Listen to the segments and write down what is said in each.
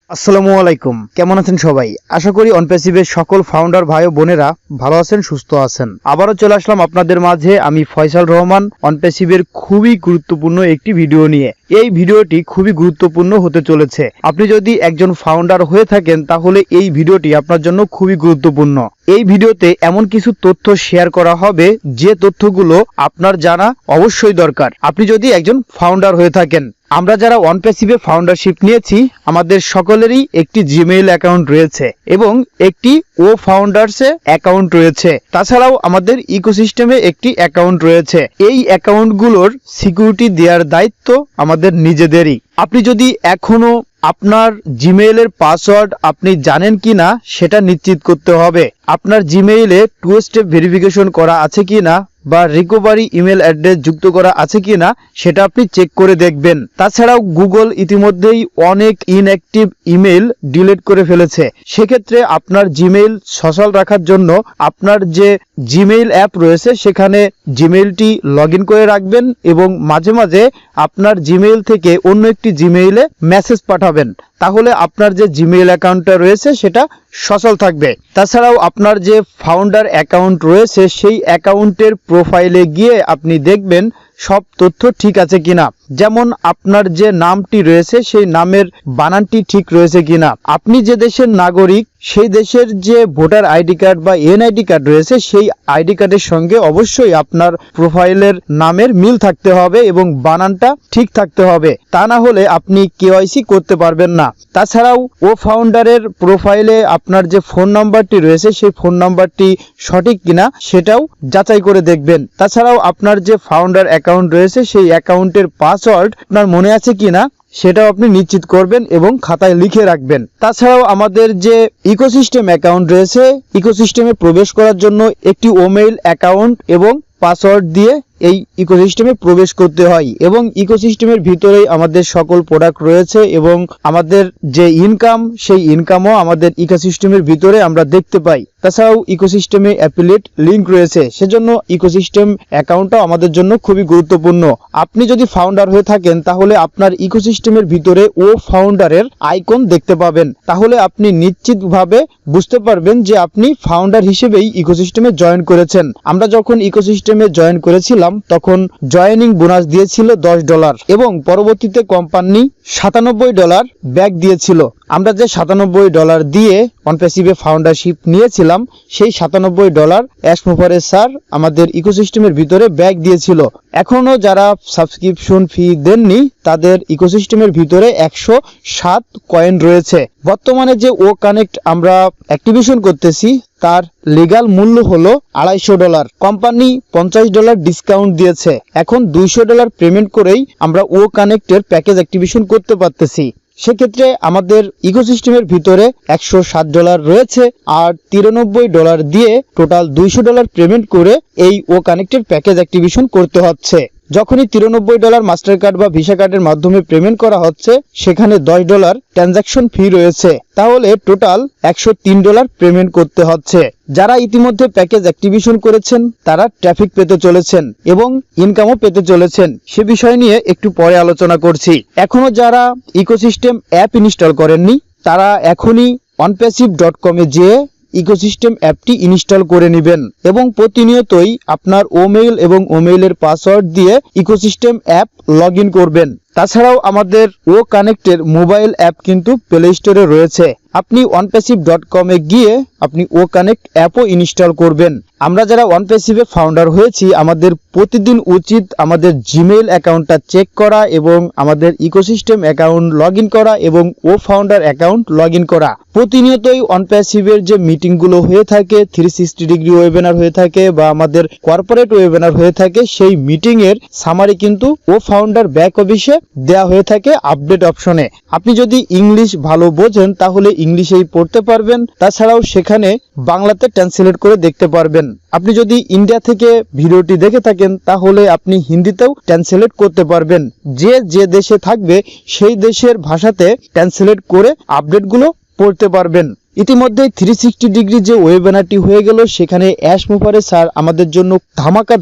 আসসালামু আলাইকুম, কেমন আছেন সবাই? আশা করি অনপ্যাসিভের সকল ফাউন্ডার ভাই ও বোনেরা ভালো আছেন, সুস্থ আছেন। আবারও চলে আসলাম আপনাদের মাঝে আমি ফয়সাল রহমান, অনপ্যাসিভের খুবই গুরুত্বপূর্ণ একটি ভিডিও নিয়ে। এই ভিডিওটি খুবই গুরুত্বপূর্ণ হতে চলেছে। আপনি যদি একজন ফাউন্ডার হয়ে থাকেন তাহলে এই ভিডিওটি আপনার জন্য খুবই গুরুত্বপূর্ণ। এই ভিডিওতে এমন কিছু তথ্য শেয়ার করা হবে যে তথ্যগুলো আপনার জানা অবশ্যই দরকার আপনি যদি একজন ফাউন্ডার হয়ে থাকেন। আমরা যারা অনপ্যাসিভে ফাউন্ডারশিপ নিয়েছি আমাদের সকলেরই একটি জিমেইল অ্যাকাউন্ট রয়েছে এবং একটি ও ফাউন্ডার্সে অ্যাকাউন্ট রয়েছে। তাছাড়াও আমাদের ইকোসিস্টেমে একটি অ্যাকাউন্ট রয়েছে। এই অ্যাকাউন্টগুলোর সিকিউরিটি দেওয়ার দায়িত্ব আমাদের নিজেদেরই। আপনি যদি এখনো আপনার জিমেইলের পাসওয়ার্ড আপনি জানেন কিনা সেটা নিশ্চিত করতে হবে। আপনার জিমেইলে 2 স্টেপ ভেরিফিকেশন করা আছে কিনা বা রিকভারি ইমেল অ্যাড্রেস যুক্ত করা আছে কিনা সেটা আপনি চেক করে দেখবেন। তাছাড়াও গুগল ইতিমধ্যেই অনেক ইনঅ্যাক্টিভ ইমেল ডিলিট করে ফেলেছে। সেক্ষেত্রে আপনার জিমেইল সচল রাখার জন্য আপনার যে জিমেইল অ্যাপ রয়েছে সেখানে জিমেইলটি লগ ইন করে রাখবেন এবং মাঝে মাঝে আপনার জিমেইল থেকে অন্য একটি জিমেইলে মেসেজ পাঠাবেন। তাহলে আপনার যে জিমেইল অ্যাকাউন্টটা রয়েছে সেটা সচল থাকবে। তাছাড়াও আপনার যে ফাউন্ডার অ্যাকাউন্ট রয়েছে সেই অ্যাকাউন্টের প্রোফাইলে গিয়ে আপনি দেখবেন সব তথ্য ঠিক আছে কিনা। যেমন আপনার যে নামটি রয়েছে সেই নামের বানানটি ঠিক রয়েছে কিনা। আপনি যে দেশের নাগরিক সেই দেশের যে ভোটার আইডি কার্ড বা এনআইডি কার্ড রয়েছে সেই আইডি কার্ডের সঙ্গে অবশ্যই আপনার প্রোফাইলের নামের মিল থাকতে হবে এবং বানানটা ঠিক থাকতে হবে। তা না হলে আপনি কেওয়াইসি করতে পারবেন না। তাছাড়াও ও ফাউন্ডারের প্রোফাইলে আপনার যে ফোন নাম্বারটি রয়েছে সেই ফোন নাম্বারটি সঠিক কিনা সেটাও যাচাই করে দেখবেন। তাছাড়াও আপনার যে ফাউন্ডার অ্যাকাউন্ট রয়েছে সেই অ্যাকাউন্টের পাসওয়ার্ড আপনার মনে আছে কিনা সেটাও আপনি নিশ্চিত করবেন এবং খাতায় লিখে রাখবেন। তাছাড়াও আমাদের যে ইকোসিস্টেম অ্যাকাউন্ট রয়েছে ইকোসিস্টেমে প্রবেশ করার জন্য একটি ওমেইল অ্যাকাউন্ট এবং পাসওয়ার্ড দিয়ে এই ইকোসিস্টেমে প্রবেশ করতে হয় এবং ইকোসিস্টেমের ভিতরেই আমাদের সকল প্রোডাক্ট রয়েছে এবং আমাদের যে ইনকাম সেই ইনকামও আমাদের ইকোসিস্টেমের ভিতরে আমরা দেখতে পাই। তাছাড়াও ইকোসিস্টেমে অ্যাফিলিয়েট লিংক রয়েছে, সেজন্য ইকোসিস্টেম অ্যাকাউন্টটাও আমাদের জন্য খুবই গুরুত্বপূর্ণ। আপনি যদি ফাউন্ডার হয়ে থাকেন তাহলে আপনার ইকোসিস্টেমের ভিতরে ও ফাউন্ডারের আইকন দেখতে পাবেন। তাহলে আপনি নিশ্চিতভাবে বুঝতে পারবেন যে আপনি ফাউন্ডার হিসেবেই ইকোসিস্টেমে জয়েন করেছেন। আমরা যখন ইকোসিস্টেমে জয়েন করেছিলাম তখন জয়েনিং বোনাস দিয়েছিল $10 এবং পরবর্তীতে কোম্পানি $97 ব্যাক দিয়েছিল। আমরা যে $97 দিয়ে অনপ্যাসিভে ফাউন্ডারশিপ নিয়েছিলাম সেই $97 অ্যাশমোফারে স্যার আমাদের ইকোসিস্টেমের ভিতরে ব্যাক দিয়েছিল। এখনো যারা সাবস্ক্রিপশন ফি দেননি তাদের ইকোসিস্টেমের ভিতরে 107 কয়েন রয়েছে। বর্তমানে যে ও কানেক্ট আমরা অ্যাক্টিভেশন করতেছি তার লিগ্যাল মূল্য হলো $250। কোম্পানি $50 ডিসকাউন্ট দিয়েছে। এখন $200 পেমেন্ট করেই আমরা ও কানেক্টের প্যাকেজ অ্যাক্টিভেশন করতে পারতেছি। সেক্ষেত্রে আমাদের ইকোসিস্টেমের ভিতরে $107 রয়েছে আর $93 দিয়ে টোটাল $200 পেমেন্ট করে এই ও কানেক্টের প্যাকেজ অ্যাক্টিভেশন করতে হচ্ছে। যখনই $93 মাস্টার কার্ড বা ভিসা কার্ডের মাধ্যমে পেমেন্ট করা হচ্ছে সেখানে $10 ট্রানজাকশন ফি রয়েছে, তাহলে টোটাল $103 পেমেন্ট করতে হচ্ছে। যারা ইতিমধ্যে প্যাকেজ অ্যাক্টিভেশন করেছেন তারা ট্রাফিক পেতে চলেছেন এবং ইনকামও পেতে চলেছেন। সে বিষয় নিয়ে একটু পরে আলোচনা করছি। এখনো যারা ইকোসিস্টেম অ্যাপ ইনস্টল করেননি তারা এখনই onpassive.com এ যেয়ে ইকোসিস্টেম অ্যাপটি ইনস্টল করে নেবেন এবং প্রতিনিয়তই আপনার ওমেইল এবং ওমেইলের পাসওয়ার্ড দিয়ে ইকোসিস্টেম অ্যাপ লগ ইন করবেন। তাছাড়াও আমাদের ও কানেক্টের মোবাইল অ্যাপ কিন্তু প্লে স্টোরে রয়েছে। আপনি onpassive.com এ গিয়ে আপনি ও কানেক্ট অ্যাপও ইনস্টল করবেন। আমরা যারা অনপ্যাসিভে ফাউন্ডার হয়েছি আমাদের প্রতিদিন উচিত আমাদের জিমেইল অ্যাকাউন্টটা চেক করা এবং আমাদের ইকোসিস্টেম অ্যাকাউন্ট লগ ইন করা এবং ও ফাউন্ডার অ্যাকাউন্ট লগ ইন করা। প্রতিনিয়তই অনপ্যাসিভের যে মিটিংগুলো হয়ে থাকে 360 ডিগ্রি ওয়েবিনার হয়ে থাকে বা আমাদের কর্পোরেট ওয়েবিনার হয়ে থাকে সেই মিটিংয়ের সামারি কিন্তু ও ফাউন্ডার ব্যাক অফিসে দেওয়া হয়ে থাকে আপডেট অপশনে। আপনি যদি ইংলিশ ভালো বোঝেন তাহলে ইংলিশেই পড়তে পারবেন। তাছাড়াও সেখানে বাংলাতে ট্রান্সলেট করে দেখতে পারবেন। আপনি যদি ইন্ডিয়া থেকে ভিডিওটি দেখে থাকেন তাহলে আপনি হিন্দিতেও ট্রান্সলেট করতে পারবেন। যে যে দেশে থাকবে সেই দেশের ভাষাতে ট্রান্সলেট করে আপডেটগুলো পড়তে পারবেন। ইতিমধ্যে 360 ডিগ্রি যে ওয়েবিনারটি হয়ে গেল, সেখানে অ্যাশ মুফারে স্যার আমাদের জন্য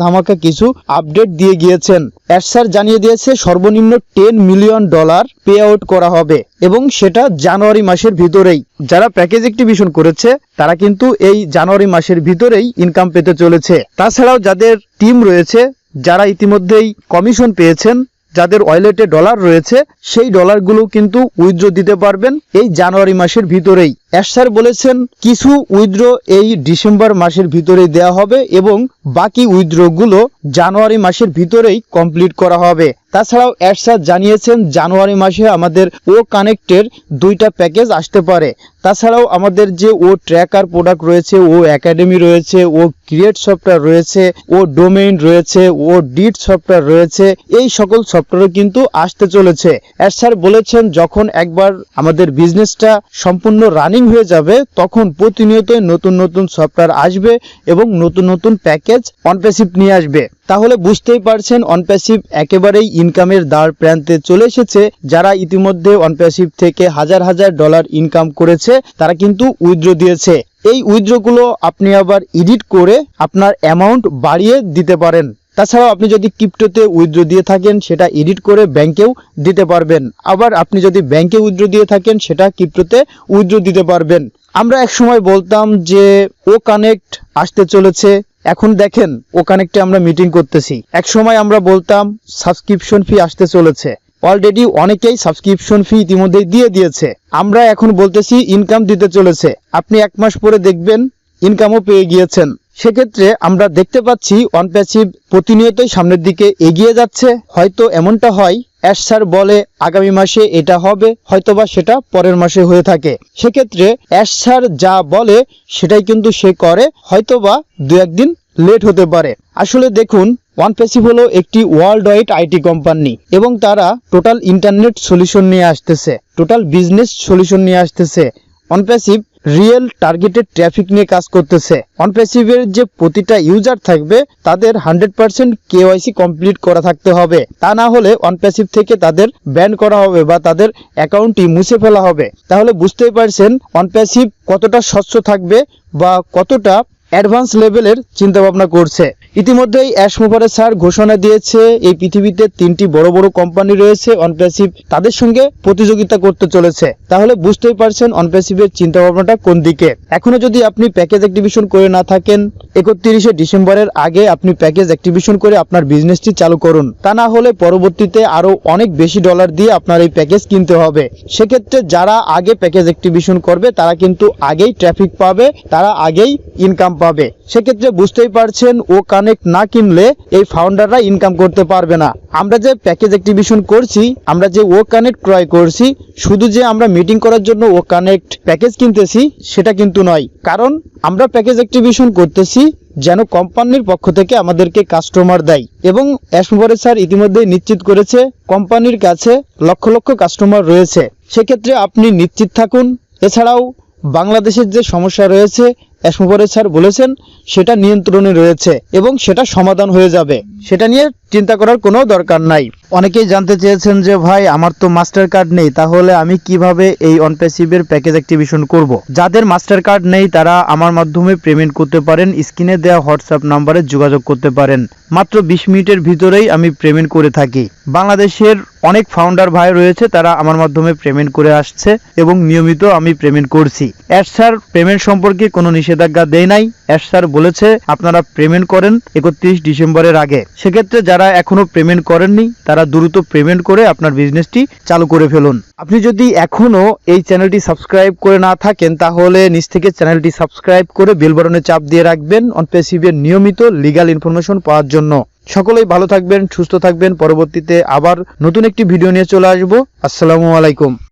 ধামাকা কিছু আপডেট দিয়ে গিয়েছেন। অ্যাশ স্যার জানিয়ে দিয়েছে সর্বনিম্ন $10 মিলিয়ন পে আউট করা হবে এবং সেটা জানুয়ারি মাসের ভিতরেই। যারা প্যাকেজ অ্যাক্টিভেশন করেছে তারা কিন্তু এই জানুয়ারি মাসের ভিতরেই ইনকাম পেতে চলেছে। তাছাড়াও যাদের টিম রয়েছে, যারা ইতিমধ্যেই কমিশন পেয়েছেন, যাদের ওয়ালেটে ডলার রয়েছে, সেই ডলারগুলো কিন্তু উইথড্র দিতে পারবেন এই জানুয়ারি মাসের ভিতরেই। অ্যাশ স্যার বলেছেন কিছু উইথড্র এই ডিসেম্বর মাসের ভিতরেই দেওয়া হবে এবং বাকি উইথড্রগুলো জানুয়ারি মাসের ভিতরেই কমপ্লিট করা হবে। তাছাড়াও অ্যাশ স্যার জানিয়েছেন জানুয়ারি মাসে আমাদের ও কানেক্টের 2টা প্যাকেজ আসতে পারে। তাছাড়াও আমাদের যে ও ট্র্যাকার প্রোডাক্ট রয়েছে, ও একাডেমি রয়েছে, ও ক্রিয়েট সফটওয়্যার রয়েছে, ও ডোমেইন রয়েছে, ও ডিট সফটওয়্যার রয়েছে, এই সকল সফটওয়্যার কিন্তু আসতে চলেছে। অ্যাশ স্যার বলেছেন যখন একবার আমাদের বিজনেসটা সম্পূর্ণ রানিং হয়ে যাবে তখন প্রতিনিয়ত নতুন সফটওয়্যার আসবে এবং নতুন প্যাকেজ অনপ্যাসিভ নিয়ে আসবে। তাহলে বুঝতেই পারছেন অনপ্যাসিভ একেবারেই ইনকামের দ্বার প্রান্তে চলে এসেছে। যারা ইতিমধ্যে অনপ্যাসিভ থেকে হাজার ডলার ইনকাম করেছে তারা কিন্তু উইথড্র দিয়েছে। এই উইথড্রগুলো আপনি আবার এডিট করে আপনার অ্যামাউন্ট বাড়িয়ে দিতে পারেন। তাছাড়াও আপনি যদি ক্রিপ্টোতে উইথড্র দিয়ে থাকেন সেটা এডিট করে ব্যাংকেও দিতে পারবেন। আবার আপনি যদি ব্যাংকে উইথড্র দিয়ে থাকেন সেটা ক্রিপ্টোতে উইথড্র দিতে পারবেন। আমরা একসময় বলতাম যে ও কানেক্ট আসতে চলেছে, এখন দেখেন ও কানেক্টে আমরা মিটিং করতেছি। একসময় আমরা বলতাম সাবস্ক্রিপশন ফি আসতে চলেছে, অলরেডি অনেকেই সাবস্ক্রিপশন ফি ইতিমধ্যেই দিয়ে দিয়েছে। আমরা এখন বলতেছি ইনকাম দিতে চলেছে, আপনি 1 মাস পরে দেখবেন ইনকামও পেয়ে গিয়েছেন। সেক্ষেত্রে আমরা দেখতে পাচ্ছি অনপ্যাসিভ প্রতিনিয়তই সামনের দিকে এগিয়ে যাচ্ছে। হয়তো এমনটা হয় অ্যাশ স্যার বলে আগামী মাসে এটা হবে, হয়তোবা সেটা পরের মাসে হয়ে থাকে। সেক্ষেত্রে অ্যাশ স্যার যা বলে সেটাই কিন্তু সে করে, হয়তোবা 2-1 দিন লেট হতে পারে। আসলে দেখুন অনপ্যাসিভ হলো একটি ওয়ার্ল্ড ওয়াইড আইটি কোম্পানি এবং তারা টোটাল ইন্টারনেট সলিউশন নিয়ে আসতেছে, টোটাল বিজনেস সলিউশন নিয়ে আসতেছে। অনপ্যাসিভ রিয়েল টার্গেটেড ট্রাফিক নিয়ে কাজ করতেছে। অনপ্যাসিভের যে প্রতিটা ইউজার থাকবে তাদের 100% কেওয়াইসি কমপ্লিট করা থাকতে হবে, তা না হলে অনপ্যাসিভ থেকে তাদের ব্যান করা হবে বা তাদের অ্যাকাউন্টই মুছে ফেলা হবে। তাহলে বুঝতেই পারছেন অনপ্যাসিভ কতটা স্বচ্ছ থাকবে বা কতটা অ্যাডভান্স লেভেলের চিন্তা ভাবনা করছে। ইতিমধ্যেই অ্যাশ মুফারে স্যার ঘোষণা দিয়েছে এই পৃথিবীতে 3টি বড় কোম্পানি রয়েছে, অনপ্যাসিভ তাদের সঙ্গে প্রতিযোগিতা করতে চলেছে। তাহলে বুঝতেই পারছেন অনপ্যাসিভের চিন্তা ভাবনাটা কোন দিকে। এখনো যদি আপনি প্যাকেজ অ্যাক্টিভেশন করে না থাকেন 31শে ডিসেম্বরের আগে আপনি প্যাকেজ অ্যাক্টিভেশন করে আপনার বিজনেসটি চালু করুন, তা না হলে পরবর্তীতে আরো অনেক বেশি ডলার দিয়ে আপনার এই প্যাকেজ কিনতে হবে। সেক্ষেত্রে যারা আগে প্যাকেজ অ্যাক্টিভেশন করবে তারা কিন্তু আগেই ট্রাফিক পাবে, তারা আগেই ইনকাম পাবে। সেক্ষেত্রে বুঝতেই পারছেন ও কানেক্ট না কিনলে এই ফাউন্ডাররা ইনকাম করতে পারবে না। আমরা যে প্যাকেজ অ্যাক্টিভেশন করছি, আমরা যে ও কানেক্ট ক্রয় করছি, শুধু যে আমরা মিটিং করার জন্য ও কানেক্ট প্যাকেজ কিনতেছি সেটা কিন্তু নয়। কারণ আমরা প্যাকেজ অ্যাক্টিভেশন করতেছি যেন কোম্পানির পক্ষ থেকে আমাদেরকে কাস্টমার দেয় এবং অ্যাশ মুফারে স্যার ইতিমধ্যে নিশ্চিত করেছে কোম্পানির কাছে লক্ষ কাস্টমার রয়েছে। সেক্ষেত্রে আপনি নিশ্চিত থাকুন। এছাড়াও বাংলাদেশের যে সমস্যা রয়েছে অ্যাশ মুফারে স্যার বলেছেন সেটা নিয়ন্ত্রণে রয়েছে এবং সেটা সমাধান হয়ে যাবে, সেটা নিয়ে চিন্তা করার কোনো দরকার নাই। অনেকেই জানতে চেয়েছেন যে ভাই আমার তো মাস্টার কার্ড নেই, তাহলে আমি কিভাবে এই অনপ্যাসিভের প্যাকেজ অ্যাক্টিভেশন করব। যাদের মাস্টার কার্ড নেই তারা আমার মাধ্যমে পেমেন্ট করতে পারেন, স্ক্রিনে দেওয়া হোয়াটসঅ্যাপ নাম্বারে যোগাযোগ করতে পারেন। মাত্র 20 মিনিটের ভিতরেই আমি পেমেন্ট করে থাকি। বাংলাদেশের অনেক ফাউন্ডার ভাই রয়েছে, তারা আমার মাধ্যমে পেমেন্ট করে আসছে এবং নিয়মিত আমি পেমেন্ট করছি। অ্যাশ স্যার পেমেন্ট সম্পর্কে কোনো নিষেধাজ্ঞা দেয় নাই। অ্যাশ স্যার বলেছে আপনারা পেমেন্ট করেন 31 ডিসেম্বরের আগে। সেক্ষেত্রে যারা এখনো পেমেন্ট করেননি তারা দ্রুত পেমেন্ট করে আপনার বিজনেসটি চালু করে ফেলুন। আপনি যদি এখনো এই চ্যানেলটি সাবস্ক্রাইব করে না থাকেন তাহলে নিচ থেকে চ্যানেলটি সাবস্ক্রাইব করে বেল বাটনে চাপ দিয়ে রাখবেন অনপ্যাসিভের নিয়মিত লিগ্যাল ইনফরমেশন পাওয়ার জন্য। সকলেই ভালো থাকবেন, সুস্থ থাকবেন। পরবর্তীতে আবার নতুন একটি ভিডিও নিয়ে চলে আসবো। আসসালামু আলাইকুম।